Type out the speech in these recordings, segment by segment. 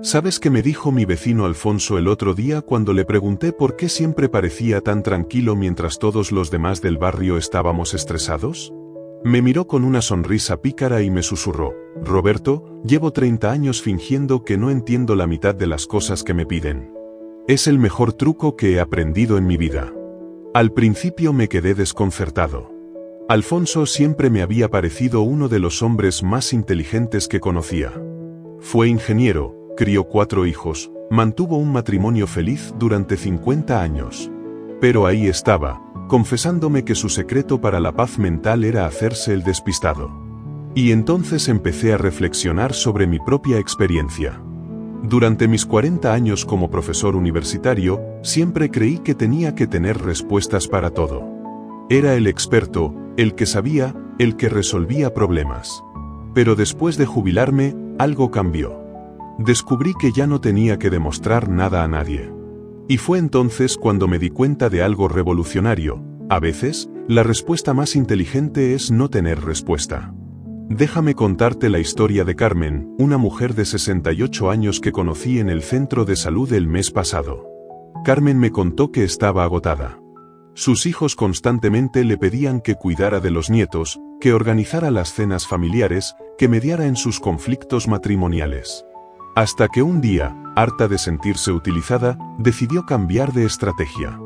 ¿Sabes qué me dijo mi vecino Alfonso el otro día cuando le pregunté por qué siempre parecía tan tranquilo mientras todos los demás del barrio estábamos estresados? Me miró con una sonrisa pícara y me susurró: Roberto, llevo 30 años fingiendo que no entiendo la mitad de las cosas que me piden. Es el mejor truco que he aprendido en mi vida. Al principio me quedé desconcertado. Alfonso siempre me había parecido uno de los hombres más inteligentes que conocía. Fue ingeniero, crió 4 hijos, mantuvo un matrimonio feliz durante 50 años. Pero ahí estaba, confesándome que su secreto para la paz mental era hacerse el despistado. Y entonces empecé a reflexionar sobre mi propia experiencia. Durante mis 40 años como profesor universitario, siempre creí que tenía que tener respuestas para todo. Era el experto, el que sabía, el que resolvía problemas. Pero después de jubilarme, algo cambió. Descubrí que ya no tenía que demostrar nada a nadie. Y fue entonces cuando me di cuenta de algo revolucionario: a veces, la respuesta más inteligente es no tener respuesta. Déjame contarte la historia de Carmen, una mujer de 68 años que conocí en el centro de salud el mes pasado. Carmen me contó que estaba agotada. Sus hijos constantemente le pedían que cuidara de los nietos, que organizara las cenas familiares, que mediara en sus conflictos matrimoniales. Hasta que un día, harta de sentirse utilizada, decidió cambiar de estrategia.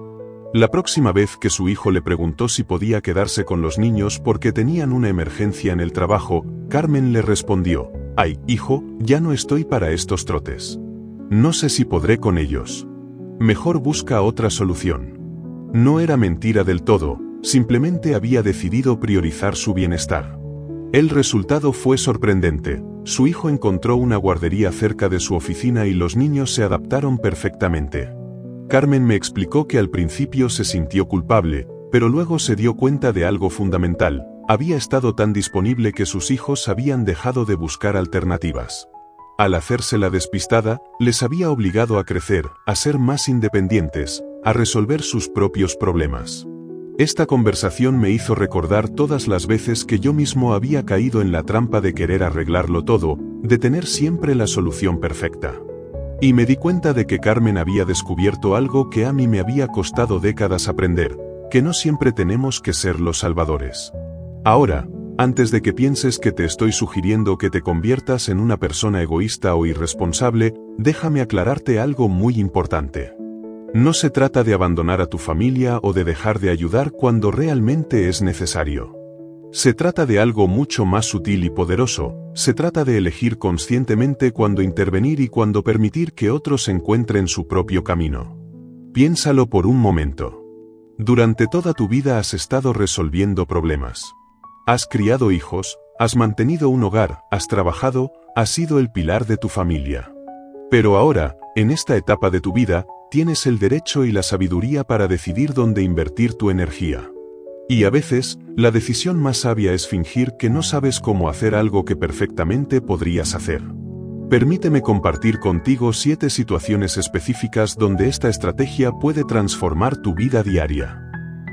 La próxima vez que su hijo le preguntó si podía quedarse con los niños porque tenían una emergencia en el trabajo, Carmen le respondió: «Ay, hijo, ya no estoy para estos trotes. No sé si podré con ellos. Mejor busca otra solución». No era mentira del todo, simplemente había decidido priorizar su bienestar. El resultado fue sorprendente. Su hijo encontró una guardería cerca de su oficina y los niños se adaptaron perfectamente. Carmen me explicó que al principio se sintió culpable, pero luego se dio cuenta de algo fundamental: había estado tan disponible que sus hijos habían dejado de buscar alternativas. Al hacerse la despistada, les había obligado a crecer, a ser más independientes, a resolver sus propios problemas. Esta conversación me hizo recordar todas las veces que yo mismo había caído en la trampa de querer arreglarlo todo, de tener siempre la solución perfecta. Y me di cuenta de que Carmen había descubierto algo que a mí me había costado décadas aprender: que no siempre tenemos que ser los salvadores. Ahora, antes de que pienses que te estoy sugiriendo que te conviertas en una persona egoísta o irresponsable, déjame aclararte algo muy importante. No se trata de abandonar a tu familia o de dejar de ayudar cuando realmente es necesario. Se trata de algo mucho más sutil y poderoso. Se trata de elegir conscientemente cuándo intervenir y cuándo permitir que otros encuentren su propio camino. Piénsalo por un momento. Durante toda tu vida has estado resolviendo problemas. Has criado hijos, has mantenido un hogar, has trabajado, has sido el pilar de tu familia. Pero ahora, en esta etapa de tu vida, tienes el derecho y la sabiduría para decidir dónde invertir tu energía. Y a veces, la decisión más sabia es fingir que no sabes cómo hacer algo que perfectamente podrías hacer. Permíteme compartir contigo 7 situaciones específicas donde esta estrategia puede transformar tu vida diaria.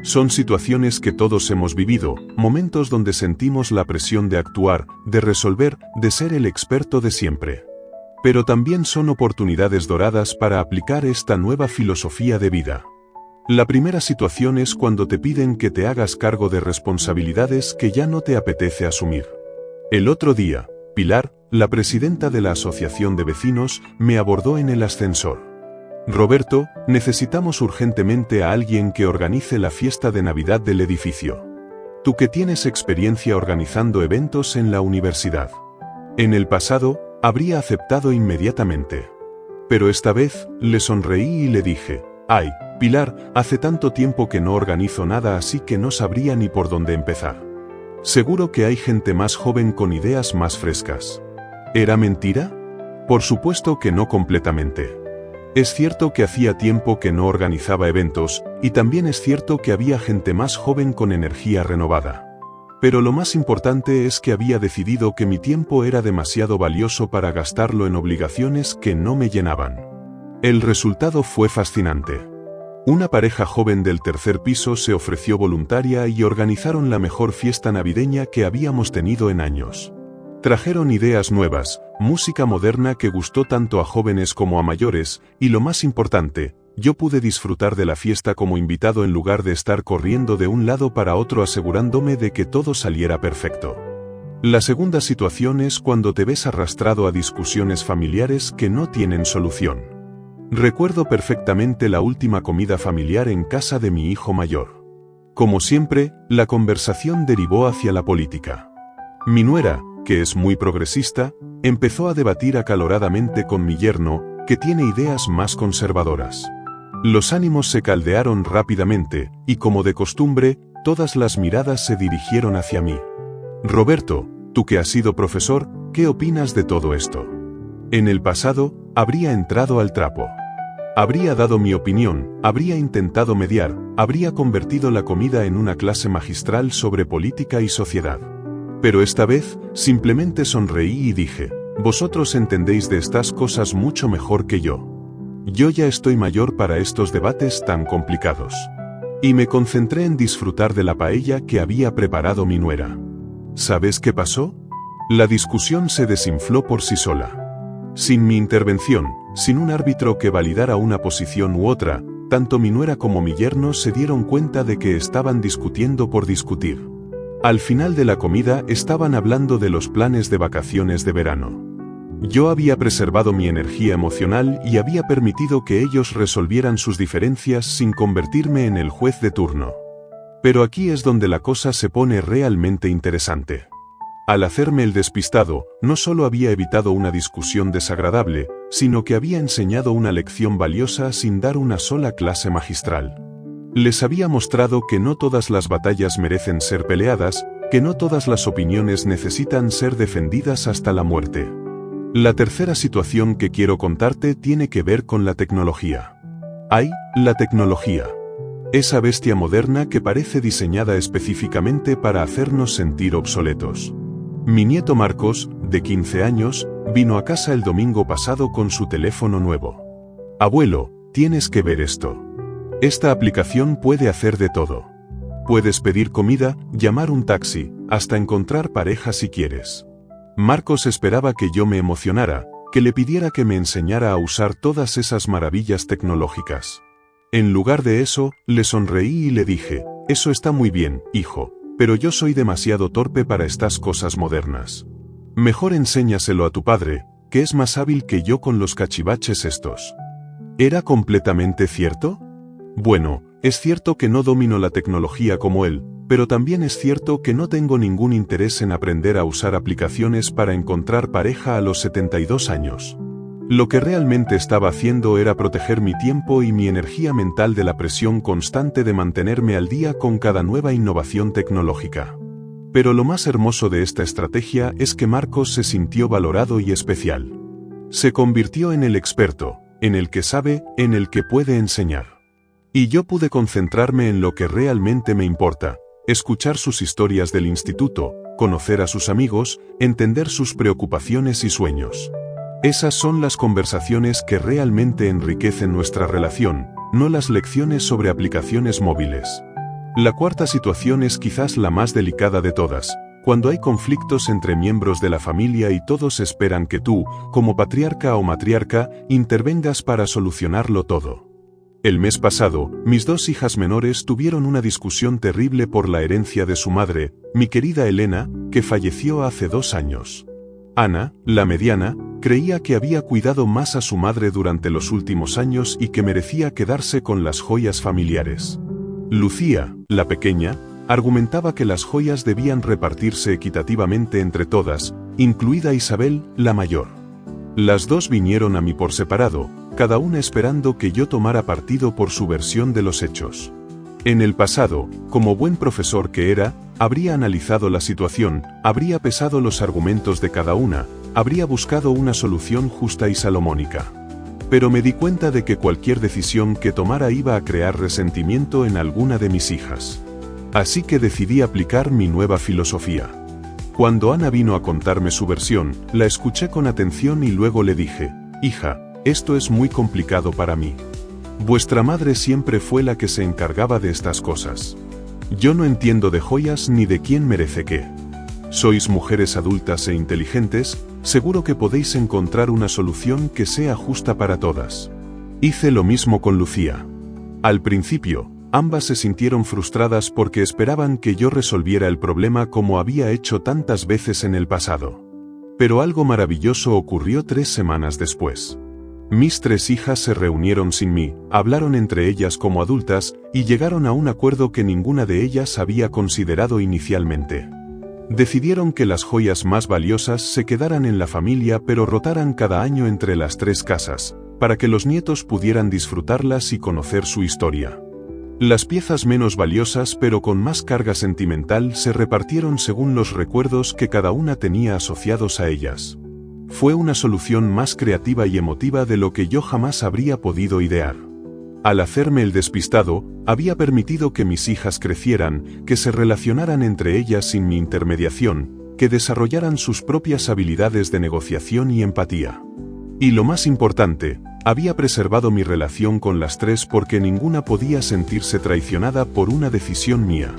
Son situaciones que todos hemos vivido, momentos donde sentimos la presión de actuar, de resolver, de ser el experto de siempre. Pero también son oportunidades doradas para aplicar esta nueva filosofía de vida. La primera situación es cuando te piden que te hagas cargo de responsabilidades que ya no te apetece asumir. El otro día, Pilar, la presidenta de la Asociación de Vecinos, me abordó en el ascensor. Roberto, necesitamos urgentemente a alguien que organice la fiesta de Navidad del edificio. Tú que tienes experiencia organizando eventos en la universidad. En el pasado, habría aceptado inmediatamente. Pero esta vez, le sonreí y le dije: «Ay, Pilar, hace tanto tiempo que no organizo nada, así que no sabría ni por dónde empezar. Seguro que hay gente más joven con ideas más frescas». ¿Era mentira? Por supuesto que no completamente. Es cierto que hacía tiempo que no organizaba eventos, y también es cierto que había gente más joven con energía renovada. Pero lo más importante es que había decidido que mi tiempo era demasiado valioso para gastarlo en obligaciones que no me llenaban. El resultado fue fascinante. Una pareja joven del tercer piso se ofreció voluntaria y organizaron la mejor fiesta navideña que habíamos tenido en años. Trajeron ideas nuevas, música moderna que gustó tanto a jóvenes como a mayores, y lo más importante, yo pude disfrutar de la fiesta como invitado en lugar de estar corriendo de un lado para otro asegurándome de que todo saliera perfecto. La segunda situación es cuando te ves arrastrado a discusiones familiares que no tienen solución. Recuerdo perfectamente la última comida familiar en casa de mi hijo mayor. Como siempre, la conversación derivó hacia la política. Mi nuera, que es muy progresista, empezó a debatir acaloradamente con mi yerno, que tiene ideas más conservadoras. Los ánimos se caldearon rápidamente, y como de costumbre, todas las miradas se dirigieron hacia mí. Roberto, tú que has sido profesor, ¿qué opinas de todo esto? En el pasado, habría entrado al trapo. Habría dado mi opinión, habría intentado mediar, habría convertido la comida en una clase magistral sobre política y sociedad. Pero esta vez, simplemente sonreí y dije, vosotros entendéis de estas cosas mucho mejor que yo. Yo ya estoy mayor para estos debates tan complicados. Y me concentré en disfrutar de la paella que había preparado mi nuera. ¿Sabes qué pasó? La discusión se desinfló por sí sola. Sin mi intervención, sin un árbitro que validara una posición u otra, tanto mi nuera como mi yerno se dieron cuenta de que estaban discutiendo por discutir. Al final de la comida estaban hablando de los planes de vacaciones de verano. Yo había preservado mi energía emocional y había permitido que ellos resolvieran sus diferencias sin convertirme en el juez de turno. Pero aquí es donde la cosa se pone realmente interesante. Al hacerme el despistado, no solo había evitado una discusión desagradable, sino que había enseñado una lección valiosa sin dar una sola clase magistral. Les había mostrado que no todas las batallas merecen ser peleadas, que no todas las opiniones necesitan ser defendidas hasta la muerte. La tercera situación que quiero contarte tiene que ver con la tecnología. ¡Ay, la tecnología! Esa bestia moderna que parece diseñada específicamente para hacernos sentir obsoletos. Mi nieto Marcos, de 15 años, vino a casa el domingo pasado con su teléfono nuevo. Abuelo, tienes que ver esto. Esta aplicación puede hacer de todo. Puedes pedir comida, llamar un taxi, hasta encontrar pareja si quieres. Marcos esperaba que yo me emocionara, que le pidiera que me enseñara a usar todas esas maravillas tecnológicas. En lugar de eso, le sonreí y le dije, eso está muy bien, hijo, pero yo soy demasiado torpe para estas cosas modernas. Mejor enséñaselo a tu padre, que es más hábil que yo con los cachivaches estos. ¿Era completamente cierto? Bueno, es cierto que no domino la tecnología como él, pero también es cierto que no tengo ningún interés en aprender a usar aplicaciones para encontrar pareja a los 72 años. Lo que realmente estaba haciendo era proteger mi tiempo y mi energía mental de la presión constante de mantenerme al día con cada nueva innovación tecnológica. Pero lo más hermoso de esta estrategia es que Marcos se sintió valorado y especial. Se convirtió en el experto, en el que sabe, en el que puede enseñar. Y yo pude concentrarme en lo que realmente me importa. Escuchar sus historias del instituto, conocer a sus amigos, entender sus preocupaciones y sueños. Esas son las conversaciones que realmente enriquecen nuestra relación, no las lecciones sobre aplicaciones móviles. La cuarta situación es quizás la más delicada de todas, cuando hay conflictos entre miembros de la familia y todos esperan que tú, como patriarca o matriarca, intervengas para solucionarlo todo. El mes pasado, mis dos hijas menores tuvieron una discusión terrible por la herencia de su madre, mi querida Elena, que falleció hace 2 años. Ana, la mediana, creía que había cuidado más a su madre durante los últimos años y que merecía quedarse con las joyas familiares. Lucía, la pequeña, argumentaba que las joyas debían repartirse equitativamente entre todas, incluida Isabel, la mayor. Las dos vinieron a mí por separado, cada una esperando que yo tomara partido por su versión de los hechos. En el pasado, como buen profesor que era, habría analizado la situación, habría pesado los argumentos de cada una, habría buscado una solución justa y salomónica. Pero me di cuenta de que cualquier decisión que tomara iba a crear resentimiento en alguna de mis hijas. Así que decidí aplicar mi nueva filosofía. Cuando Ana vino a contarme su versión, la escuché con atención y luego le dije, hija, esto es muy complicado para mí. Vuestra madre siempre fue la que se encargaba de estas cosas. Yo no entiendo de joyas ni de quién merece qué. Sois mujeres adultas e inteligentes, seguro que podéis encontrar una solución que sea justa para todas. Hice lo mismo con Lucía. Al principio, ambas se sintieron frustradas porque esperaban que yo resolviera el problema como había hecho tantas veces en el pasado. Pero algo maravilloso ocurrió 3 semanas después. Mis 3 hijas se reunieron sin mí, hablaron entre ellas como adultas, y llegaron a un acuerdo que ninguna de ellas había considerado inicialmente. Decidieron que las joyas más valiosas se quedaran en la familia pero rotaran cada año entre las 3 casas, para que los nietos pudieran disfrutarlas y conocer su historia. Las piezas menos valiosas pero con más carga sentimental se repartieron según los recuerdos que cada una tenía asociados a ellas. Fue una solución más creativa y emotiva de lo que yo jamás habría podido idear. Al hacerme el despistado, había permitido que mis hijas crecieran, que se relacionaran entre ellas sin mi intermediación, que desarrollaran sus propias habilidades de negociación y empatía. Y lo más importante, había preservado mi relación con las 3 porque ninguna podía sentirse traicionada por una decisión mía.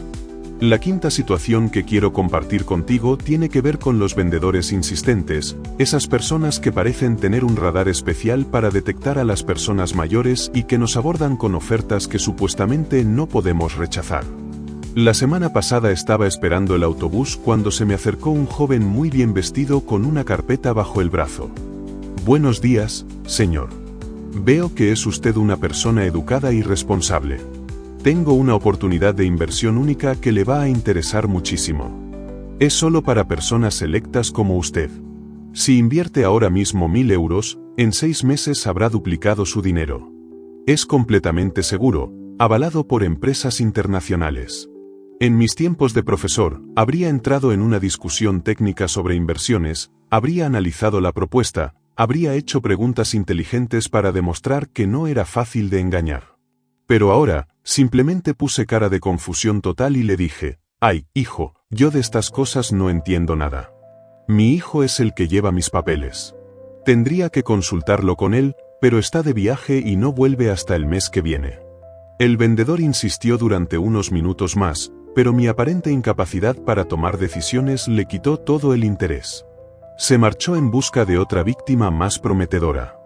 La quinta situación que quiero compartir contigo tiene que ver con los vendedores insistentes, esas personas que parecen tener un radar especial para detectar a las personas mayores y que nos abordan con ofertas que supuestamente no podemos rechazar. La semana pasada estaba esperando el autobús cuando se me acercó un joven muy bien vestido con una carpeta bajo el brazo. Buenos días, señor. Veo que es usted una persona educada y responsable. Tengo una oportunidad de inversión única que le va a interesar muchísimo. Es solo para personas selectas como usted. Si invierte ahora mismo 1000 euros, en 6 meses habrá duplicado su dinero. Es completamente seguro, avalado por empresas internacionales. En mis tiempos de profesor, habría entrado en una discusión técnica sobre inversiones, habría analizado la propuesta, habría hecho preguntas inteligentes para demostrar que no era fácil de engañar. Pero ahora, simplemente puse cara de confusión total y le dije, «Ay, hijo, yo de estas cosas no entiendo nada. Mi hijo es el que lleva mis papeles. Tendría que consultarlo con él, pero está de viaje y no vuelve hasta el mes que viene». El vendedor insistió durante unos minutos más, pero mi aparente incapacidad para tomar decisiones le quitó todo el interés. Se marchó en busca de otra víctima más prometedora.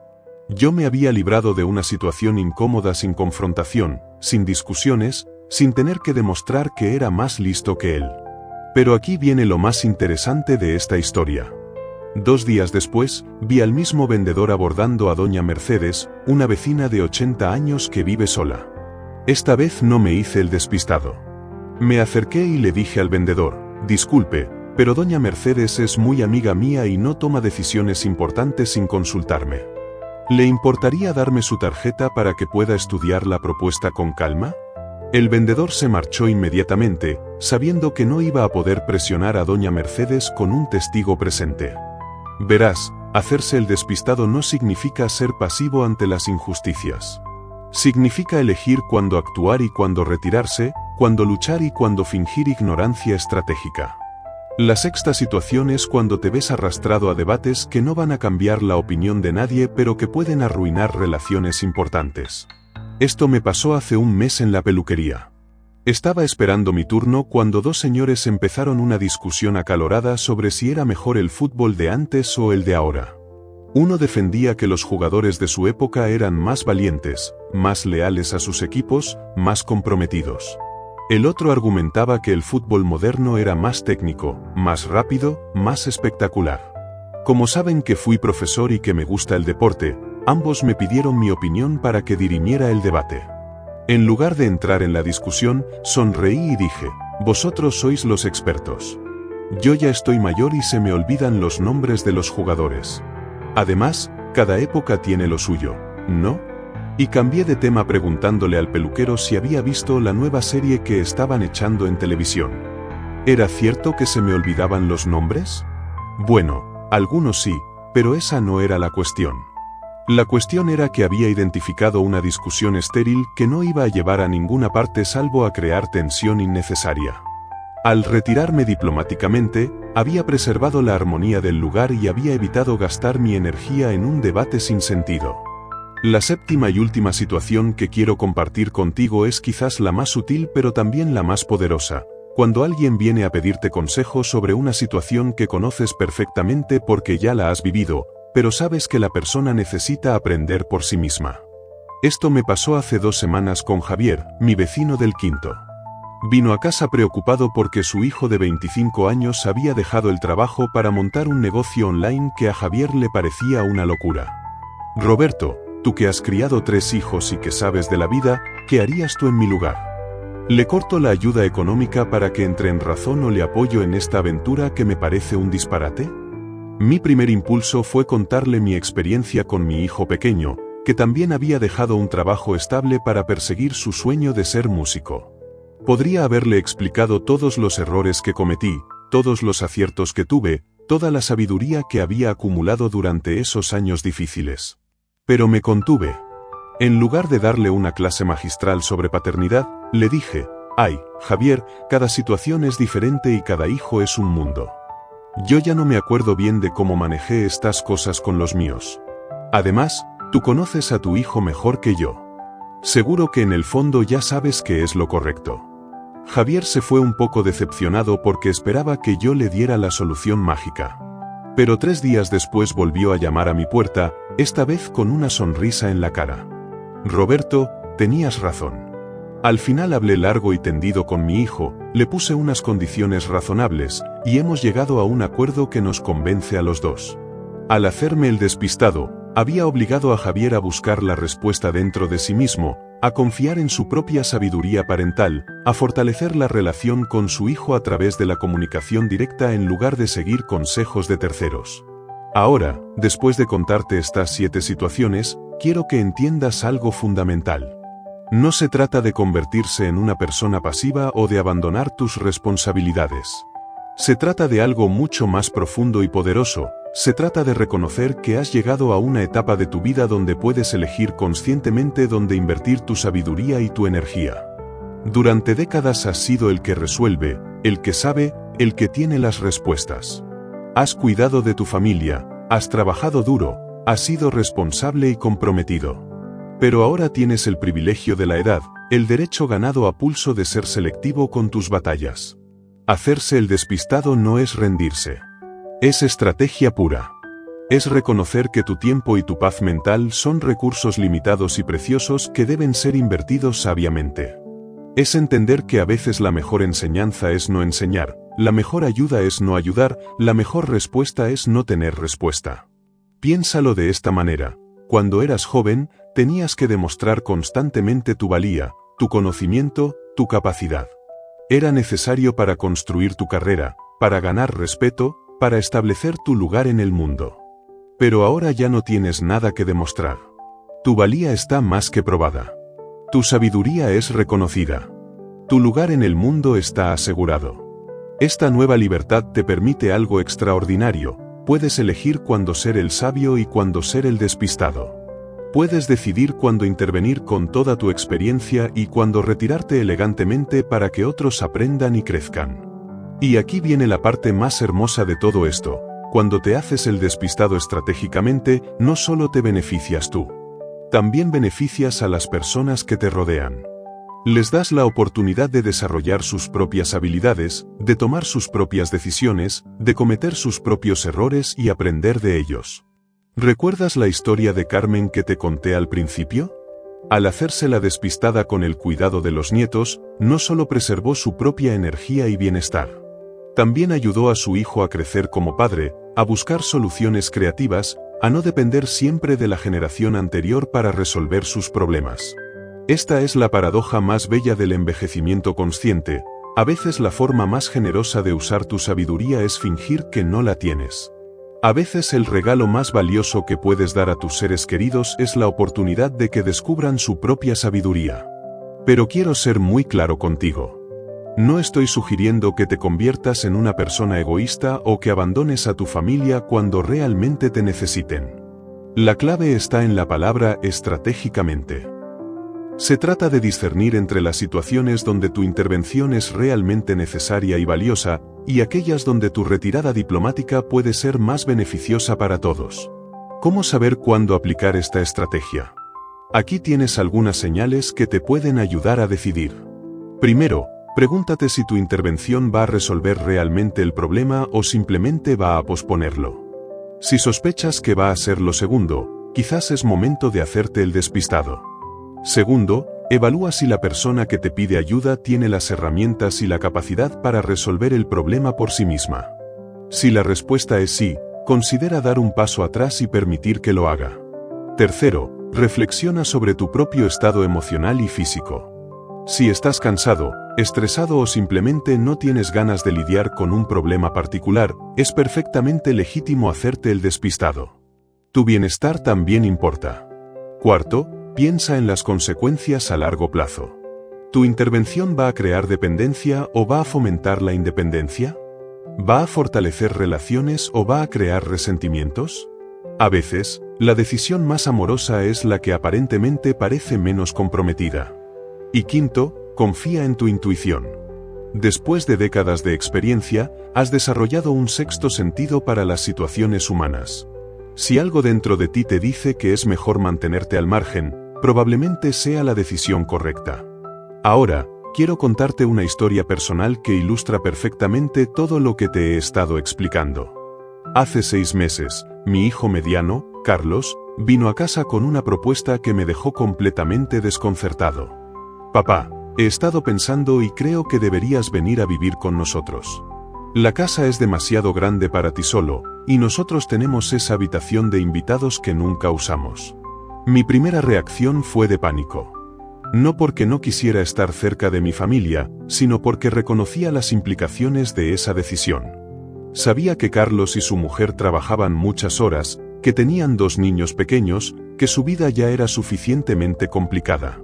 Yo me había librado de una situación incómoda sin confrontación, sin discusiones, sin tener que demostrar que era más listo que él. Pero aquí viene lo más interesante de esta historia. 2 días después, vi al mismo vendedor abordando a doña Mercedes, una vecina de 80 años que vive sola. Esta vez no me hice el despistado. Me acerqué y le dije al vendedor, «Disculpe, pero doña Mercedes es muy amiga mía y no toma decisiones importantes sin consultarme. ¿Le importaría darme su tarjeta para que pueda estudiar la propuesta con calma?». El vendedor se marchó inmediatamente, sabiendo que no iba a poder presionar a doña Mercedes con un testigo presente. Verás, hacerse el despistado no significa ser pasivo ante las injusticias. Significa elegir cuándo actuar y cuándo retirarse, cuándo luchar y cuándo fingir ignorancia estratégica. La sexta situación es cuando te ves arrastrado a debates que no van a cambiar la opinión de nadie pero que pueden arruinar relaciones importantes. Esto me pasó hace un mes en la peluquería. Estaba esperando mi turno cuando 2 señores empezaron una discusión acalorada sobre si era mejor el fútbol de antes o el de ahora. Uno defendía que los jugadores de su época eran más valientes, más leales a sus equipos, más comprometidos. El otro argumentaba que el fútbol moderno era más técnico, más rápido, más espectacular. Como saben que fui profesor y que me gusta el deporte, ambos me pidieron mi opinión para que dirimiera el debate. En lugar de entrar en la discusión, sonreí y dije, «Vosotros sois los expertos. Yo ya estoy mayor y se me olvidan los nombres de los jugadores. Además, cada época tiene lo suyo, ¿no?». Y cambié de tema preguntándole al peluquero si había visto la nueva serie que estaban echando en televisión. ¿Era cierto que se me olvidaban los nombres? Bueno, algunos sí, pero esa no era la cuestión. La cuestión era que había identificado una discusión estéril que no iba a llevar a ninguna parte salvo a crear tensión innecesaria. Al retirarme diplomáticamente, había preservado la armonía del lugar y había evitado gastar mi energía en un debate sin sentido. La séptima y última situación que quiero compartir contigo es quizás la más sutil pero también la más poderosa, Cuando alguien viene a pedirte consejo sobre una situación que conoces perfectamente porque ya la has vivido, pero sabes que la persona necesita aprender por sí misma. Esto me pasó hace 2 semanas con Javier, mi vecino del quinto. Vino a casa preocupado porque su hijo de 25 años había dejado el trabajo para montar un negocio online que a Javier le parecía una locura. Roberto, tú que has criado 3 hijos y que sabes de la vida, ¿qué harías tú en mi lugar? ¿Le corto la ayuda económica para que entre en razón o le apoyo en esta aventura que me parece un disparate? Mi primer impulso fue contarle mi experiencia con mi hijo pequeño, que también había dejado un trabajo estable para perseguir su sueño de ser músico. Podría haberle explicado todos los errores que cometí, todos los aciertos que tuve, toda la sabiduría que había acumulado durante esos años difíciles. Pero me contuve. En lugar de darle una clase magistral sobre paternidad, le dije, «Ay, Javier, cada situación es diferente y cada hijo es un mundo. Yo ya no me acuerdo bien de cómo manejé estas cosas con los míos. Además, tú conoces a tu hijo mejor que yo. Seguro que en el fondo ya sabes qué es lo correcto». Javier se fue un poco decepcionado porque esperaba que yo le diera la solución mágica. Pero 3 días después volvió a llamar a mi puerta, esta vez con una sonrisa en la cara. «Roberto, tenías razón. Al final hablé largo y tendido con mi hijo, le puse unas condiciones razonables, y hemos llegado a un acuerdo que nos convence a los dos». Al hacerme el despistado, había obligado a Javier a buscar la respuesta dentro de sí mismo, a confiar en su propia sabiduría parental, a fortalecer la relación con su hijo a través de la comunicación directa en lugar de seguir consejos de terceros. Ahora, después de contarte estas 7 situaciones, quiero que entiendas algo fundamental. No se trata de convertirse en una persona pasiva o de abandonar tus responsabilidades. Se trata de algo mucho más profundo y poderoso. Se trata de reconocer que has llegado a una etapa de tu vida donde puedes elegir conscientemente dónde invertir tu sabiduría y tu energía. Durante décadas has sido el que resuelve, el que sabe, el que tiene las respuestas. Has cuidado de tu familia, has trabajado duro, has sido responsable y comprometido. Pero ahora tienes el privilegio de la edad, el derecho ganado a pulso de ser selectivo con tus batallas. Hacerse el despistado no es rendirse. Es estrategia pura. Es reconocer que tu tiempo y tu paz mental son recursos limitados y preciosos que deben ser invertidos sabiamente. Es entender que a veces la mejor enseñanza es no enseñar, la mejor ayuda es no ayudar, la mejor respuesta es no tener respuesta. Piénsalo de esta manera. Cuando eras joven, tenías que demostrar constantemente tu valía, tu conocimiento, tu capacidad. Era necesario para construir tu carrera, para ganar respeto, para establecer tu lugar en el mundo. Pero ahora ya no tienes nada que demostrar. Tu valía está más que probada. Tu sabiduría es reconocida. Tu lugar en el mundo está asegurado. Esta nueva libertad te permite algo extraordinario. Puedes elegir cuándo ser el sabio y cuándo ser el despistado. Puedes decidir cuándo intervenir con toda tu experiencia y cuándo retirarte elegantemente para que otros aprendan y crezcan. Y aquí viene la parte más hermosa de todo esto. Cuando te haces el despistado estratégicamente, no solo te beneficias tú. También beneficias a las personas que te rodean. Les das la oportunidad de desarrollar sus propias habilidades, de tomar sus propias decisiones, de cometer sus propios errores y aprender de ellos. ¿Recuerdas la historia de Carmen que te conté al principio? Al hacerse la despistada con el cuidado de los nietos, no solo preservó su propia energía y bienestar. También ayudó a su hijo a crecer como padre, a buscar soluciones creativas, a no depender siempre de la generación anterior para resolver sus problemas. Esta es la paradoja más bella del envejecimiento consciente. A veces la forma más generosa de usar tu sabiduría es fingir que no la tienes. A veces el regalo más valioso que puedes dar a tus seres queridos es la oportunidad de que descubran su propia sabiduría. Pero quiero ser muy claro contigo. No estoy sugiriendo que te conviertas en una persona egoísta o que abandones a tu familia cuando realmente te necesiten. La clave está en la palabra estratégicamente. Se trata de discernir entre las situaciones donde tu intervención es realmente necesaria y valiosa, y aquellas donde tu retirada diplomática puede ser más beneficiosa para todos. ¿Cómo saber cuándo aplicar esta estrategia? Aquí tienes algunas señales que te pueden ayudar a decidir. Primero, Pregúntate si tu intervención va a resolver realmente el problema o simplemente va a posponerlo. Si sospechas que va a ser lo segundo, quizás es momento de hacerte el despistado. Segundo, evalúa si la persona que te pide ayuda tiene las herramientas y la capacidad para resolver el problema por sí misma. Si la respuesta es sí, considera dar un paso atrás y permitir que lo haga. Tercero, reflexiona sobre tu propio estado emocional y físico. Si estás cansado, estresado o simplemente no tienes ganas de lidiar con un problema particular, es perfectamente legítimo hacerte el despistado. Tu bienestar también importa. Cuarto, piensa en las consecuencias a largo plazo. ¿Tu intervención va a crear dependencia o va a fomentar la independencia? ¿Va a fortalecer relaciones o va a crear resentimientos? A veces, la decisión más amorosa es la que aparentemente parece menos comprometida. Y quinto, confía en tu intuición. Después de décadas de experiencia, has desarrollado un sexto sentido para las situaciones humanas. Si algo dentro de ti te dice que es mejor mantenerte al margen, probablemente sea la decisión correcta. Ahora, quiero contarte una historia personal que ilustra perfectamente todo lo que te he estado explicando. Hace 6 meses, mi hijo mediano, Carlos, vino a casa con una propuesta que me dejó completamente desconcertado. Papá, he estado pensando y creo que deberías venir a vivir con nosotros. La casa es demasiado grande para ti solo, y nosotros tenemos esa habitación de invitados que nunca usamos. Mi primera reacción fue de pánico. No porque no quisiera estar cerca de mi familia, sino porque reconocía las implicaciones de esa decisión. Sabía que Carlos y su mujer trabajaban muchas horas, que tenían 2 niños pequeños, que su vida ya era suficientemente complicada.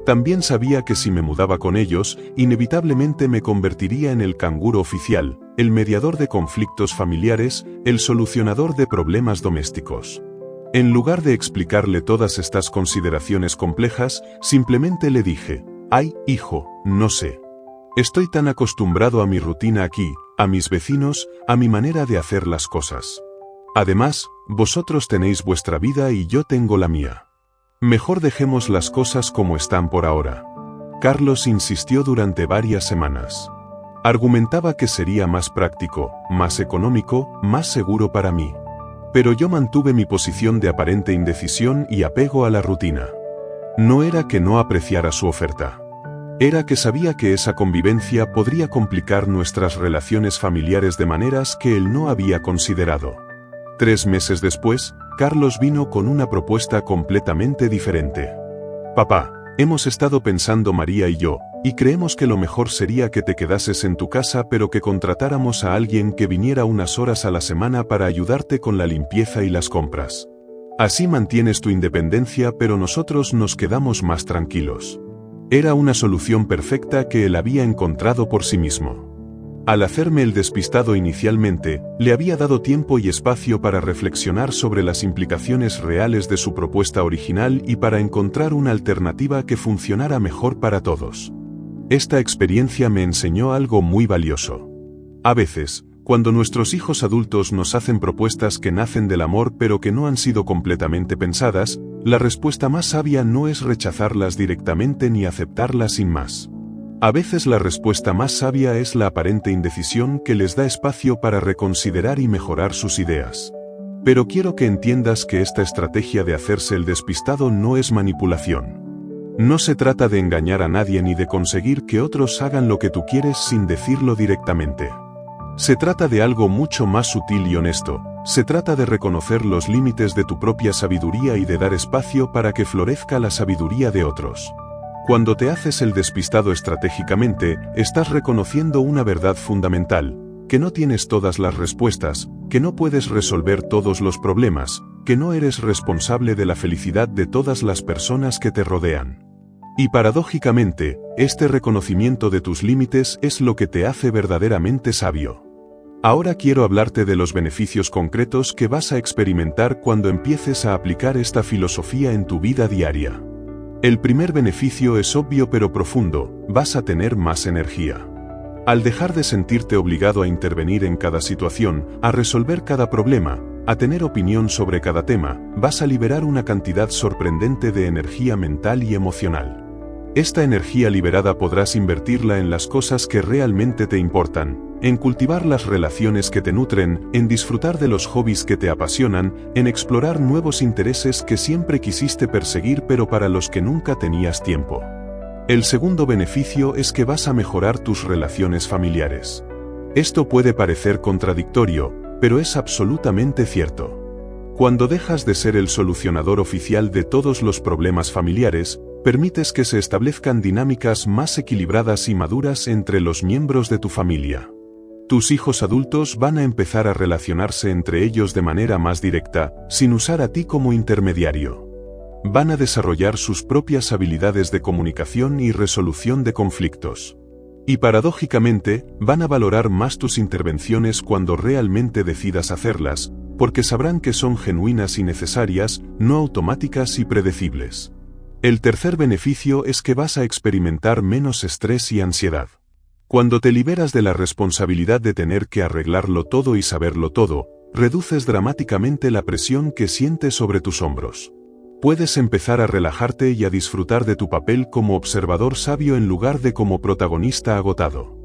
También sabía que si me mudaba con ellos, inevitablemente me convertiría en el canguro oficial, el mediador de conflictos familiares, el solucionador de problemas domésticos. En lugar de explicarle todas estas consideraciones complejas, simplemente le dije: «Ay, hijo, no sé. Estoy tan acostumbrado a mi rutina aquí, a mis vecinos, a mi manera de hacer las cosas. Además, vosotros tenéis vuestra vida y yo tengo la mía. Mejor dejemos las cosas como están por ahora». Carlos insistió durante varias semanas. Argumentaba que sería más práctico, más económico, más seguro para mí. Pero yo mantuve mi posición de aparente indecisión y apego a la rutina. No era que no apreciara su oferta. Era que sabía que esa convivencia podría complicar nuestras relaciones familiares de maneras que él no había considerado. 3 meses después, Carlos vino con una propuesta completamente diferente. «Papá, hemos estado pensando María y yo, y creemos que lo mejor sería que te quedases en tu casa pero que contratáramos a alguien que viniera unas horas a la semana para ayudarte con la limpieza y las compras. Así mantienes tu independencia pero nosotros nos quedamos más tranquilos». Era una solución perfecta que él había encontrado por sí mismo. Al hacerme el despistado inicialmente, le había dado tiempo y espacio para reflexionar sobre las implicaciones reales de su propuesta original y para encontrar una alternativa que funcionara mejor para todos. Esta experiencia me enseñó algo muy valioso. A veces, cuando nuestros hijos adultos nos hacen propuestas que nacen del amor pero que no han sido completamente pensadas, la respuesta más sabia no es rechazarlas directamente ni aceptarlas sin más. A veces la respuesta más sabia es la aparente indecisión que les da espacio para reconsiderar y mejorar sus ideas. Pero quiero que entiendas que esta estrategia de hacerse el despistado no es manipulación. No se trata de engañar a nadie ni de conseguir que otros hagan lo que tú quieres sin decirlo directamente. Se trata de algo mucho más sutil y honesto. Se trata de reconocer los límites de tu propia sabiduría y de dar espacio para que florezca la sabiduría de otros. Cuando te haces el despistado estratégicamente, estás reconociendo una verdad fundamental: que no tienes todas las respuestas, que no puedes resolver todos los problemas, que no eres responsable de la felicidad de todas las personas que te rodean. Y paradójicamente, este reconocimiento de tus límites es lo que te hace verdaderamente sabio. Ahora quiero hablarte de los beneficios concretos que vas a experimentar cuando empieces a aplicar esta filosofía en tu vida diaria. El primer beneficio es obvio pero profundo: vas a tener más energía. Al dejar de sentirte obligado a intervenir en cada situación, a resolver cada problema, a tener opinión sobre cada tema, vas a liberar una cantidad sorprendente de energía mental y emocional. Esta energía liberada podrás invertirla en las cosas que realmente te importan, en cultivar las relaciones que te nutren, en disfrutar de los hobbies que te apasionan, en explorar nuevos intereses que siempre quisiste perseguir pero para los que nunca tenías tiempo. El segundo beneficio es que vas a mejorar tus relaciones familiares. Esto puede parecer contradictorio, pero es absolutamente cierto. Cuando dejas de ser el solucionador oficial de todos los problemas familiares, permites que se establezcan dinámicas más equilibradas y maduras entre los miembros de tu familia. Tus hijos adultos van a empezar a relacionarse entre ellos de manera más directa, sin usar a ti como intermediario. Van a desarrollar sus propias habilidades de comunicación y resolución de conflictos. Y paradójicamente, van a valorar más tus intervenciones cuando realmente decidas hacerlas, porque sabrán que son genuinas y necesarias, no automáticas y predecibles. El tercer beneficio es que vas a experimentar menos estrés y ansiedad. Cuando te liberas de la responsabilidad de tener que arreglarlo todo y saberlo todo, reduces dramáticamente la presión que sientes sobre tus hombros. Puedes empezar a relajarte y a disfrutar de tu papel como observador sabio en lugar de como protagonista agotado.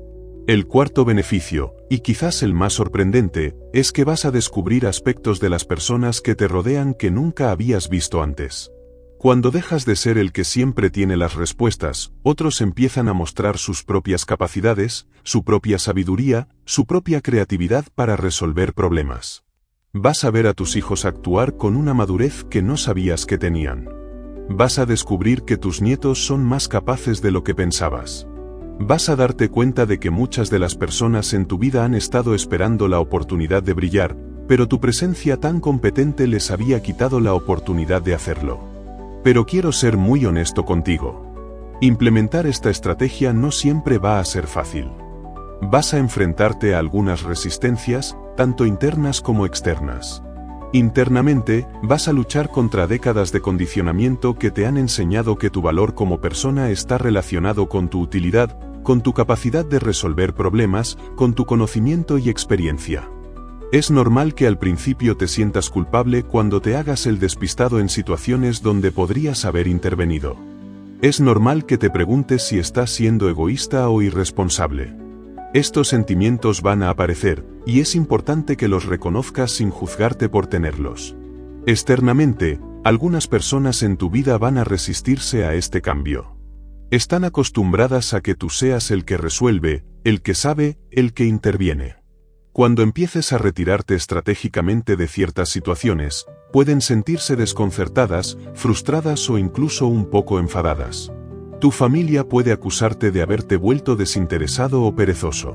El cuarto beneficio, y quizás el más sorprendente, es que vas a descubrir aspectos de las personas que te rodean que nunca habías visto antes. Cuando dejas de ser el que siempre tiene las respuestas, otros empiezan a mostrar sus propias capacidades, su propia sabiduría, su propia creatividad para resolver problemas. Vas a ver a tus hijos actuar con una madurez que no sabías que tenían. Vas a descubrir que tus nietos son más capaces de lo que pensabas. Vas a darte cuenta de que muchas de las personas en tu vida han estado esperando la oportunidad de brillar, pero tu presencia tan competente les había quitado la oportunidad de hacerlo. Pero quiero ser muy honesto contigo. Implementar esta estrategia no siempre va a ser fácil. Vas a enfrentarte a algunas resistencias, tanto internas como externas. Internamente, vas a luchar contra décadas de condicionamiento que te han enseñado que tu valor como persona está relacionado con tu utilidad, con tu capacidad de resolver problemas, con tu conocimiento y experiencia. Es normal que al principio te sientas culpable cuando te hagas el despistado en situaciones donde podrías haber intervenido. Es normal que te preguntes si estás siendo egoísta o irresponsable. Estos sentimientos van a aparecer, y es importante que los reconozcas sin juzgarte por tenerlos. Externamente, algunas personas en tu vida van a resistirse a este cambio. Están acostumbradas a que tú seas el que resuelve, el que sabe, el que interviene. Cuando empieces a retirarte estratégicamente de ciertas situaciones, pueden sentirse desconcertadas, frustradas o incluso un poco enfadadas. Tu familia puede acusarte de haberte vuelto desinteresado o perezoso.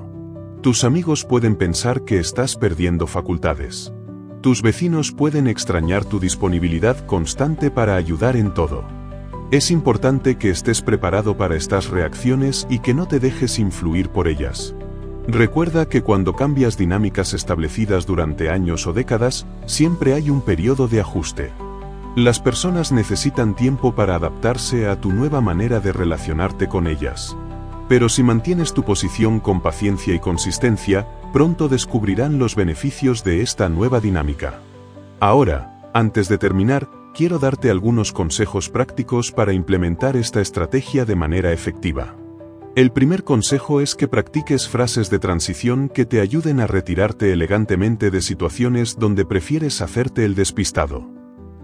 Tus amigos pueden pensar que estás perdiendo facultades. Tus vecinos pueden extrañar tu disponibilidad constante para ayudar en todo. Es importante que estés preparado para estas reacciones y que no te dejes influir por ellas. Recuerda que cuando cambias dinámicas establecidas durante años o décadas, siempre hay un periodo de ajuste. Las personas necesitan tiempo para adaptarse a tu nueva manera de relacionarte con ellas. Pero si mantienes tu posición con paciencia y consistencia, pronto descubrirán los beneficios de esta nueva dinámica. Ahora, antes de terminar, quiero darte algunos consejos prácticos para implementar esta estrategia de manera efectiva. El primer consejo es que practiques frases de transición que te ayuden a retirarte elegantemente de situaciones donde prefieres hacerte el despistado.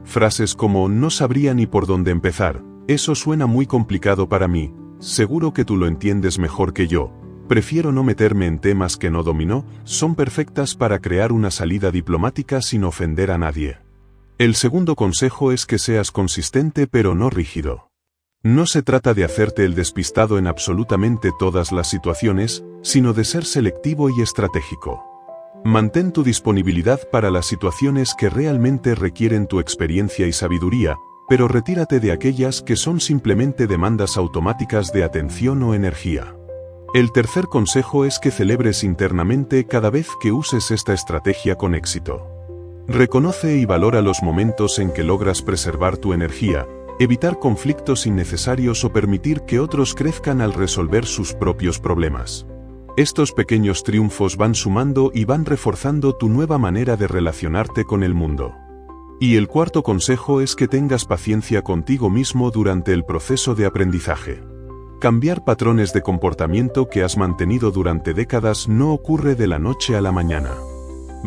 Frases como "no sabría ni por dónde empezar", "eso suena muy complicado para mí", "seguro que tú lo entiendes mejor que yo", "prefiero no meterme en temas que no domino", son perfectas para crear una salida diplomática sin ofender a nadie. El segundo consejo es que seas consistente pero no rígido. No se trata de hacerte el despistado en absolutamente todas las situaciones, sino de ser selectivo y estratégico. Mantén tu disponibilidad para las situaciones que realmente requieren tu experiencia y sabiduría, pero retírate de aquellas que son simplemente demandas automáticas de atención o energía. El tercer consejo es que celebres internamente cada vez que uses esta estrategia con éxito. Reconoce y valora los momentos en que logras preservar tu energía, evitar conflictos innecesarios o permitir que otros crezcan al resolver sus propios problemas. Estos pequeños triunfos van sumando y van reforzando tu nueva manera de relacionarte con el mundo. Y el cuarto consejo es que tengas paciencia contigo mismo durante el proceso de aprendizaje. Cambiar patrones de comportamiento que has mantenido durante décadas no ocurre de la noche a la mañana.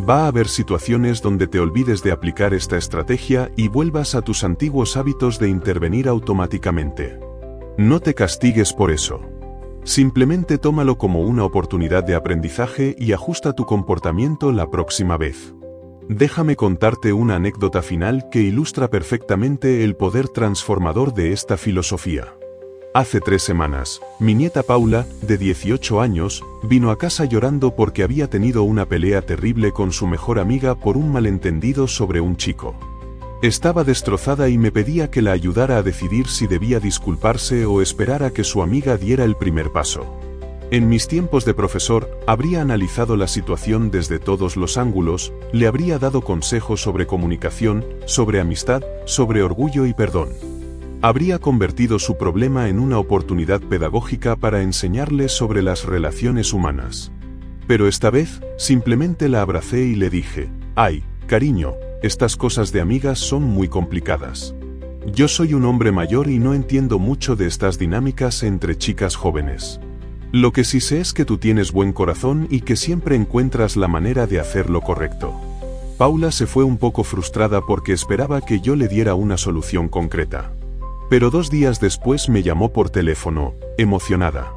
Va a haber situaciones donde te olvides de aplicar esta estrategia y vuelvas a tus antiguos hábitos de intervenir automáticamente. No te castigues por eso. Simplemente tómalo como una oportunidad de aprendizaje y ajusta tu comportamiento la próxima vez. Déjame contarte una anécdota final que ilustra perfectamente el poder transformador de esta filosofía. Hace 3 semanas, mi nieta Paula, de 18 años, vino a casa llorando porque había tenido una pelea terrible con su mejor amiga por un malentendido sobre un chico. Estaba destrozada y me pedía que la ayudara a decidir si debía disculparse o esperar a que su amiga diera el primer paso. En mis tiempos de profesor, habría analizado la situación desde todos los ángulos, le habría dado consejos sobre comunicación, sobre amistad, sobre orgullo y perdón. Habría convertido su problema en una oportunidad pedagógica para enseñarle sobre las relaciones humanas. Pero esta vez, simplemente la abracé y le dije, «Ay, cariño, estas cosas de amigas son muy complicadas. Yo soy un hombre mayor y no entiendo mucho de estas dinámicas entre chicas jóvenes. Lo que sí sé es que tú tienes buen corazón y que siempre encuentras la manera de hacer lo correcto». Paula se fue un poco frustrada porque esperaba que yo le diera una solución concreta. Pero 2 días después me llamó por teléfono, emocionada.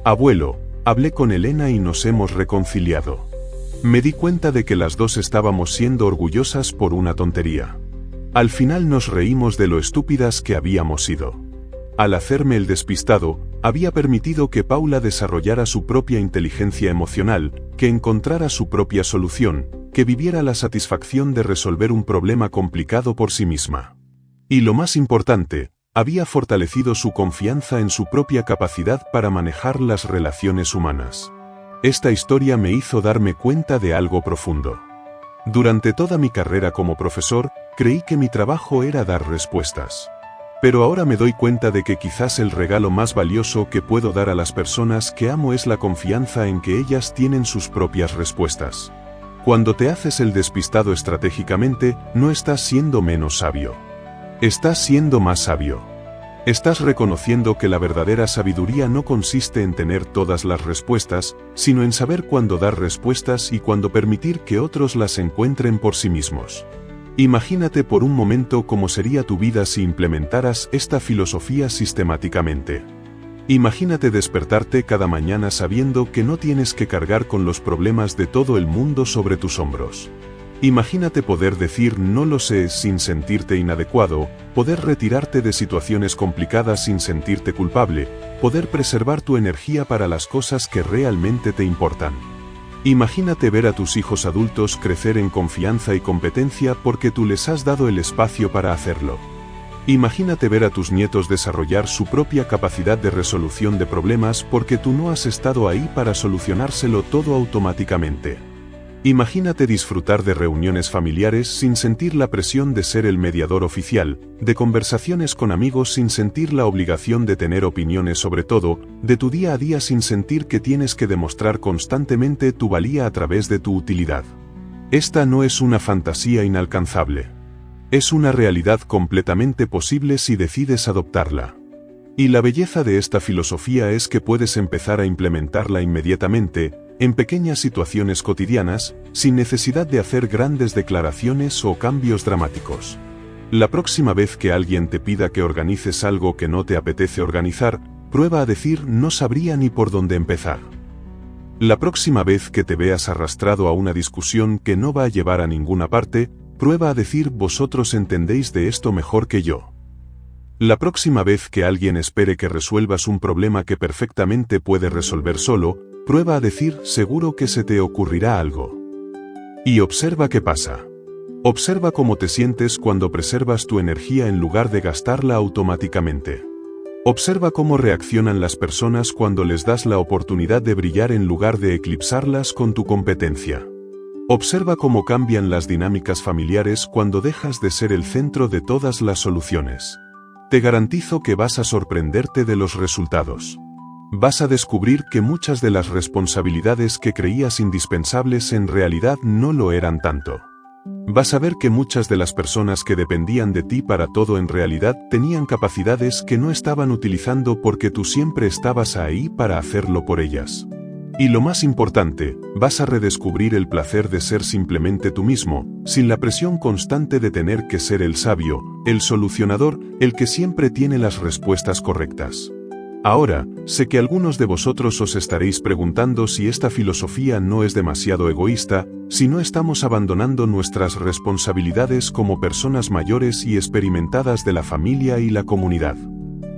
«Abuelo, hablé con Elena y nos hemos reconciliado. Me di cuenta de que las dos estábamos siendo orgullosas por una tontería. Al final nos reímos de lo estúpidas que habíamos sido. Al hacerme el despistado, había permitido que Paula desarrollara su propia inteligencia emocional, que encontrara su propia solución, que viviera la satisfacción de resolver un problema complicado por sí misma. Y lo más importante, había fortalecido su confianza en su propia capacidad para manejar las relaciones humanas. Esta historia me hizo darme cuenta de algo profundo. Durante toda mi carrera como profesor, creí que mi trabajo era dar respuestas. Pero ahora me doy cuenta de que quizás el regalo más valioso que puedo dar a las personas que amo es la confianza en que ellas tienen sus propias respuestas. Cuando te haces el despistado estratégicamente, no estás siendo menos sabio. Estás siendo más sabio. Estás reconociendo que la verdadera sabiduría no consiste en tener todas las respuestas, sino en saber cuándo dar respuestas y cuándo permitir que otros las encuentren por sí mismos. Imagínate por un momento cómo sería tu vida si implementaras esta filosofía sistemáticamente. Imagínate despertarte cada mañana sabiendo que no tienes que cargar con los problemas de todo el mundo sobre tus hombros. Imagínate poder decir no lo sé sin sentirte inadecuado, poder retirarte de situaciones complicadas sin sentirte culpable, poder preservar tu energía para las cosas que realmente te importan. Imagínate ver a tus hijos adultos crecer en confianza y competencia porque tú les has dado el espacio para hacerlo. Imagínate ver a tus nietos desarrollar su propia capacidad de resolución de problemas porque tú no has estado ahí para solucionárselo todo automáticamente. Imagínate disfrutar de reuniones familiares sin sentir la presión de ser el mediador oficial, de conversaciones con amigos sin sentir la obligación de tener opiniones sobre todo, de tu día a día sin sentir que tienes que demostrar constantemente tu valía a través de tu utilidad. Esta no es una fantasía inalcanzable. Es una realidad completamente posible si decides adoptarla. Y la belleza de esta filosofía es que puedes empezar a implementarla inmediatamente, en pequeñas situaciones cotidianas, sin necesidad de hacer grandes declaraciones o cambios dramáticos. La próxima vez que alguien te pida que organices algo que no te apetece organizar, prueba a decir no sabría ni por dónde empezar. La próxima vez que te veas arrastrado a una discusión que no va a llevar a ninguna parte, prueba a decir vosotros entendéis de esto mejor que yo. La próxima vez que alguien espere que resuelvas un problema que perfectamente puedes resolver solo, prueba a decir seguro que se te ocurrirá algo. Y observa qué pasa. Observa cómo te sientes cuando preservas tu energía en lugar de gastarla automáticamente. Observa cómo reaccionan las personas cuando les das la oportunidad de brillar en lugar de eclipsarlas con tu competencia. Observa cómo cambian las dinámicas familiares cuando dejas de ser el centro de todas las soluciones. Te garantizo que vas a sorprenderte de los resultados. Vas a descubrir que muchas de las responsabilidades que creías indispensables en realidad no lo eran tanto. Vas a ver que muchas de las personas que dependían de ti para todo en realidad tenían capacidades que no estaban utilizando porque tú siempre estabas ahí para hacerlo por ellas. Y lo más importante, vas a redescubrir el placer de ser simplemente tú mismo, sin la presión constante de tener que ser el sabio, el solucionador, el que siempre tiene las respuestas correctas. Ahora, sé que algunos de vosotros os estaréis preguntando si esta filosofía no es demasiado egoísta, si no estamos abandonando nuestras responsabilidades como personas mayores y experimentadas de la familia y la comunidad.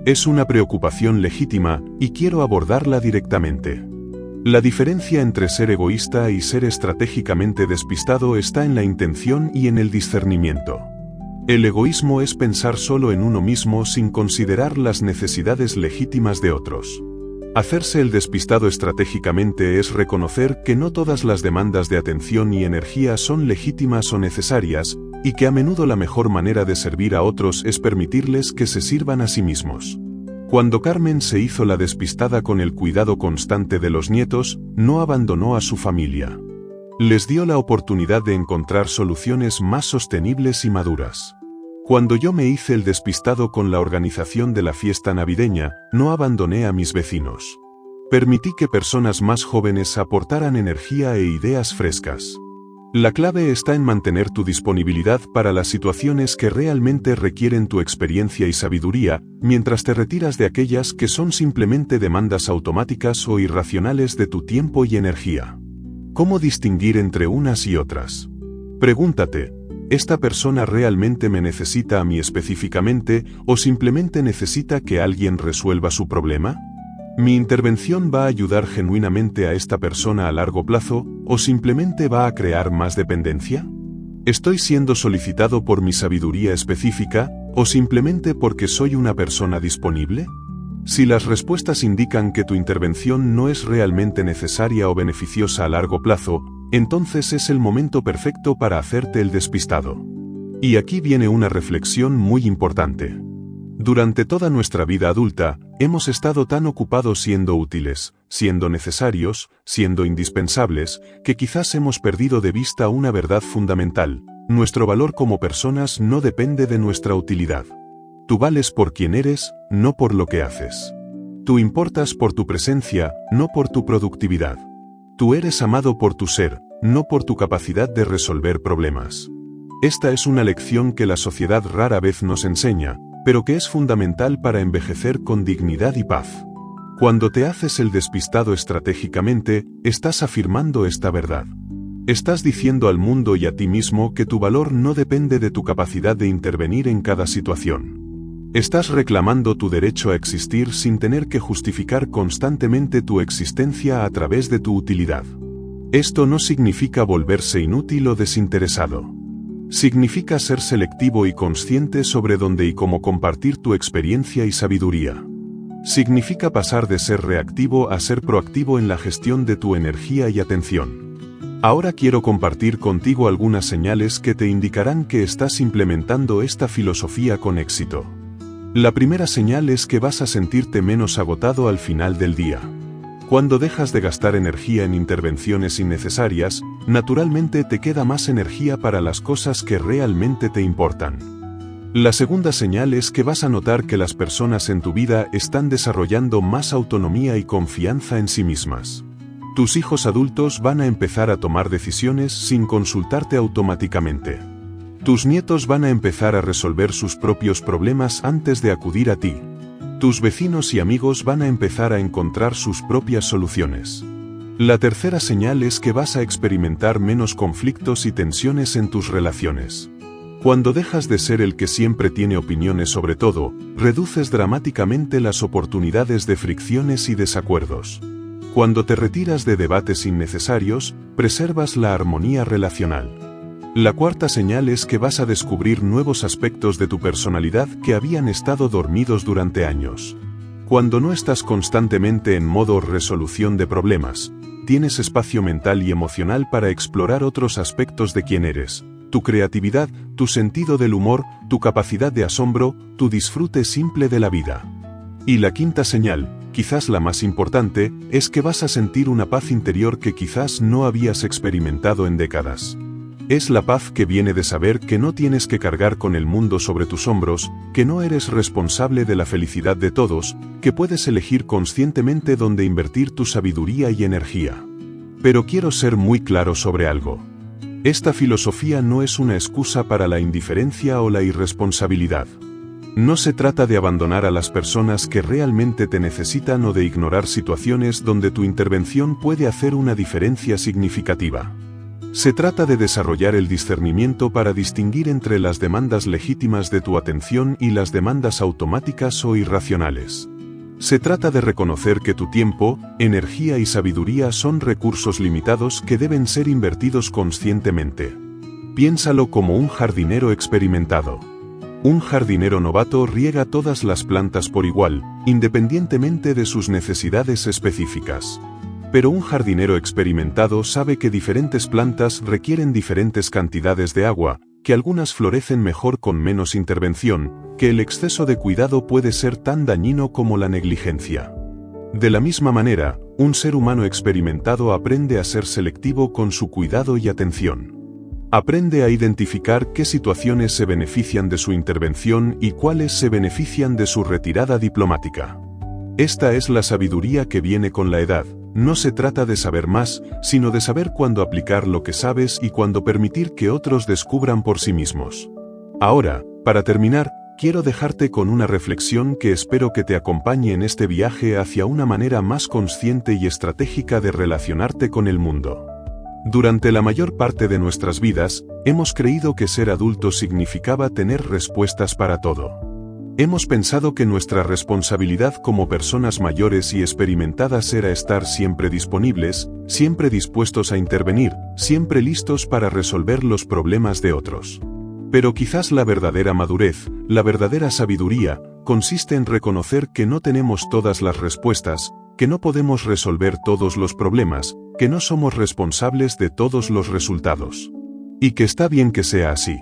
Es una preocupación legítima, y quiero abordarla directamente. La diferencia entre ser egoísta y ser estratégicamente despistado está en la intención y en el discernimiento. El egoísmo es pensar solo en uno mismo sin considerar las necesidades legítimas de otros. Hacerse el despistado estratégicamente es reconocer que no todas las demandas de atención y energía son legítimas o necesarias, y que a menudo la mejor manera de servir a otros es permitirles que se sirvan a sí mismos. Cuando Carmen se hizo la despistada con el cuidado constante de los nietos, no abandonó a su familia. Les dio la oportunidad de encontrar soluciones más sostenibles y maduras. Cuando yo me hice el despistado con la organización de la fiesta navideña, no abandoné a mis vecinos. Permití que personas más jóvenes aportaran energía e ideas frescas. La clave está en mantener tu disponibilidad para las situaciones que realmente requieren tu experiencia y sabiduría, mientras te retiras de aquellas que son simplemente demandas automáticas o irracionales de tu tiempo y energía. ¿Cómo distinguir entre unas y otras? Pregúntate, ¿esta persona realmente me necesita a mí específicamente o simplemente necesita que alguien resuelva su problema? ¿Mi intervención va a ayudar genuinamente a esta persona a largo plazo o simplemente va a crear más dependencia? ¿Estoy siendo solicitado por mi sabiduría específica o simplemente porque soy una persona disponible? Si las respuestas indican que tu intervención no es realmente necesaria o beneficiosa a largo plazo, entonces es el momento perfecto para hacerte el despistado. Y aquí viene una reflexión muy importante. Durante toda nuestra vida adulta, hemos estado tan ocupados siendo útiles, siendo necesarios, siendo indispensables, que quizás hemos perdido de vista una verdad fundamental: nuestro valor como personas no depende de nuestra utilidad. Tú vales por quien eres, no por lo que haces. Tú importas por tu presencia, no por tu productividad. Tú eres amado por tu ser, no por tu capacidad de resolver problemas. Esta es una lección que la sociedad rara vez nos enseña, pero que es fundamental para envejecer con dignidad y paz. Cuando te haces el despistado estratégicamente, estás afirmando esta verdad. Estás diciendo al mundo y a ti mismo que tu valor no depende de tu capacidad de intervenir en cada situación. Estás reclamando tu derecho a existir sin tener que justificar constantemente tu existencia a través de tu utilidad. Esto no significa volverse inútil o desinteresado. Significa ser selectivo y consciente sobre dónde y cómo compartir tu experiencia y sabiduría. Significa pasar de ser reactivo a ser proactivo en la gestión de tu energía y atención. Ahora quiero compartir contigo algunas señales que te indicarán que estás implementando esta filosofía con éxito. La primera señal es que vas a sentirte menos agotado al final del día. Cuando dejas de gastar energía en intervenciones innecesarias, naturalmente te queda más energía para las cosas que realmente te importan. La segunda señal es que vas a notar que las personas en tu vida están desarrollando más autonomía y confianza en sí mismas. Tus hijos adultos van a empezar a tomar decisiones sin consultarte automáticamente. Tus nietos van a empezar a resolver sus propios problemas antes de acudir a ti. Tus vecinos y amigos van a empezar a encontrar sus propias soluciones. La tercera señal es que vas a experimentar menos conflictos y tensiones en tus relaciones. Cuando dejas de ser el que siempre tiene opiniones sobre todo, reduces dramáticamente las oportunidades de fricciones y desacuerdos. Cuando te retiras de debates innecesarios, preservas la armonía relacional. La cuarta señal es que vas a descubrir nuevos aspectos de tu personalidad que habían estado dormidos durante años. Cuando no estás constantemente en modo resolución de problemas, tienes espacio mental y emocional para explorar otros aspectos de quién eres, tu creatividad, tu sentido del humor, tu capacidad de asombro, tu disfrute simple de la vida. Y la quinta señal, quizás la más importante, es que vas a sentir una paz interior que quizás no habías experimentado en décadas. Es la paz que viene de saber que no tienes que cargar con el mundo sobre tus hombros, que no eres responsable de la felicidad de todos, que puedes elegir conscientemente dónde invertir tu sabiduría y energía. Pero quiero ser muy claro sobre algo. Esta filosofía no es una excusa para la indiferencia o la irresponsabilidad. No se trata de abandonar a las personas que realmente te necesitan o de ignorar situaciones donde tu intervención puede hacer una diferencia significativa. Se trata de desarrollar el discernimiento para distinguir entre las demandas legítimas de tu atención y las demandas automáticas o irracionales. Se trata de reconocer que tu tiempo, energía y sabiduría son recursos limitados que deben ser invertidos conscientemente. Piénsalo como un jardinero experimentado. Un jardinero novato riega todas las plantas por igual, independientemente de sus necesidades específicas. Pero un jardinero experimentado sabe que diferentes plantas requieren diferentes cantidades de agua, que algunas florecen mejor con menos intervención, que el exceso de cuidado puede ser tan dañino como la negligencia. De la misma manera, un ser humano experimentado aprende a ser selectivo con su cuidado y atención. Aprende a identificar qué situaciones se benefician de su intervención y cuáles se benefician de su retirada diplomática. Esta es la sabiduría que viene con la edad. No se trata de saber más, sino de saber cuándo aplicar lo que sabes y cuándo permitir que otros descubran por sí mismos. Ahora, para terminar, quiero dejarte con una reflexión que espero que te acompañe en este viaje hacia una manera más consciente y estratégica de relacionarte con el mundo. Durante la mayor parte de nuestras vidas, hemos creído que ser adulto significaba tener respuestas para todo. Hemos pensado que nuestra responsabilidad como personas mayores y experimentadas era estar siempre disponibles, siempre dispuestos a intervenir, siempre listos para resolver los problemas de otros. Pero quizás la verdadera madurez, la verdadera sabiduría, consiste en reconocer que no tenemos todas las respuestas, que no podemos resolver todos los problemas, que no somos responsables de todos los resultados. Y que está bien que sea así.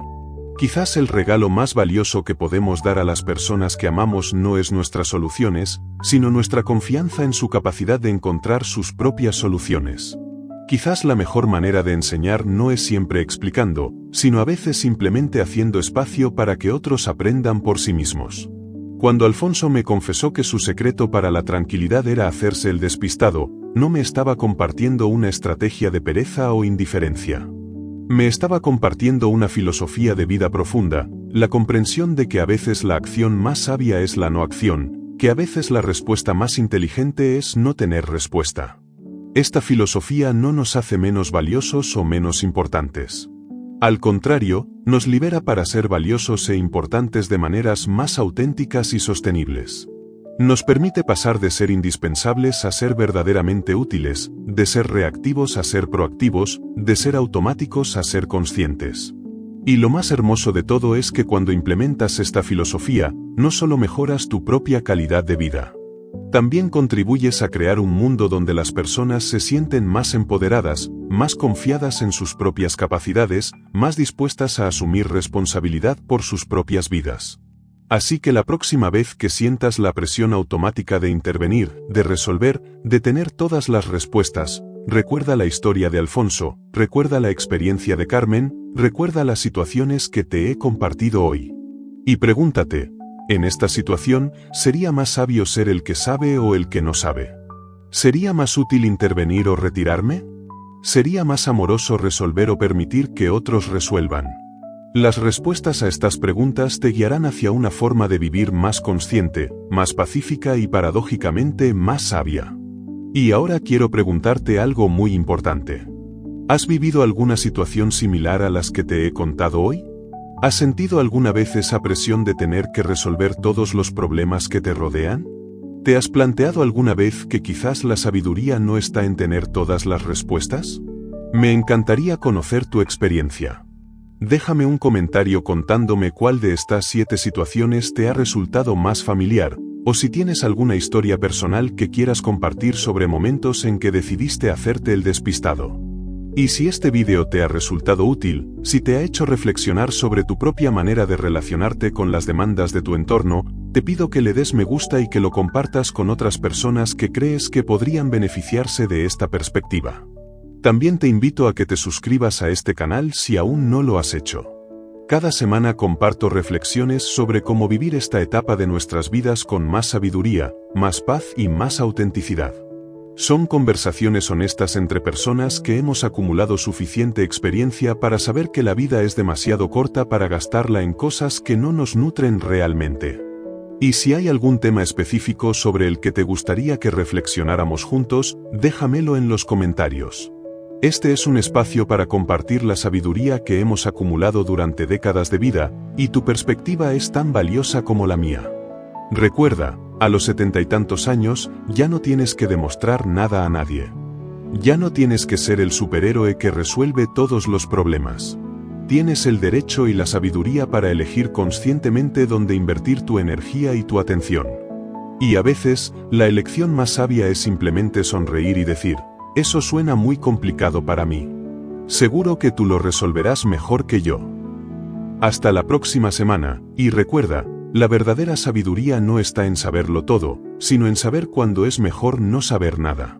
Quizás el regalo más valioso que podemos dar a las personas que amamos no es nuestras soluciones, sino nuestra confianza en su capacidad de encontrar sus propias soluciones. Quizás la mejor manera de enseñar no es siempre explicando, sino a veces simplemente haciendo espacio para que otros aprendan por sí mismos. Cuando Alfonso me confesó que su secreto para la tranquilidad era hacerse el despistado, no me estaba compartiendo una estrategia de pereza o indiferencia. Me estaba compartiendo una filosofía de vida profunda, la comprensión de que a veces la acción más sabia es la no acción, que a veces la respuesta más inteligente es no tener respuesta. Esta filosofía no nos hace menos valiosos o menos importantes. Al contrario, nos libera para ser valiosos e importantes de maneras más auténticas y sostenibles. Nos permite pasar de ser indispensables a ser verdaderamente útiles, de ser reactivos a ser proactivos, de ser automáticos a ser conscientes. Y lo más hermoso de todo es que cuando implementas esta filosofía, no solo mejoras tu propia calidad de vida. También contribuyes a crear un mundo donde las personas se sienten más empoderadas, más confiadas en sus propias capacidades, más dispuestas a asumir responsabilidad por sus propias vidas. Así que la próxima vez que sientas la presión automática de intervenir, de resolver, de tener todas las respuestas, recuerda la historia de Alfonso, recuerda la experiencia de Carmen, recuerda las situaciones que te he compartido hoy. Y pregúntate, en esta situación, ¿sería más sabio ser el que sabe o el que no sabe? ¿Sería más útil intervenir o retirarme? ¿Sería más amoroso resolver o permitir que otros resuelvan? Las respuestas a estas preguntas te guiarán hacia una forma de vivir más consciente, más pacífica y paradójicamente más sabia. Y ahora quiero preguntarte algo muy importante. ¿Has vivido alguna situación similar a las que te he contado hoy? ¿Has sentido alguna vez esa presión de tener que resolver todos los problemas que te rodean? ¿Te has planteado alguna vez que quizás la sabiduría no está en tener todas las respuestas? Me encantaría conocer tu experiencia. Déjame un comentario contándome cuál de estas 7 situaciones te ha resultado más familiar, o si tienes alguna historia personal que quieras compartir sobre momentos en que decidiste hacerte el despistado. Y si este vídeo te ha resultado útil, si te ha hecho reflexionar sobre tu propia manera de relacionarte con las demandas de tu entorno, te pido que le des me gusta y que lo compartas con otras personas que crees que podrían beneficiarse de esta perspectiva. También te invito a que te suscribas a este canal si aún no lo has hecho. Cada semana comparto reflexiones sobre cómo vivir esta etapa de nuestras vidas con más sabiduría, más paz y más autenticidad. Son conversaciones honestas entre personas que hemos acumulado suficiente experiencia para saber que la vida es demasiado corta para gastarla en cosas que no nos nutren realmente. Y si hay algún tema específico sobre el que te gustaría que reflexionáramos juntos, déjamelo en los comentarios. Este es un espacio para compartir la sabiduría que hemos acumulado durante décadas de vida, y tu perspectiva es tan valiosa como la mía. Recuerda, a los 70 y tantos años, ya no tienes que demostrar nada a nadie. Ya no tienes que ser el superhéroe que resuelve todos los problemas. Tienes el derecho y la sabiduría para elegir conscientemente dónde invertir tu energía y tu atención. Y a veces, la elección más sabia es simplemente sonreír y decir, eso suena muy complicado para mí. Seguro que tú lo resolverás mejor que yo. Hasta la próxima semana, y recuerda, la verdadera sabiduría no está en saberlo todo, sino en saber cuándo es mejor no saber nada.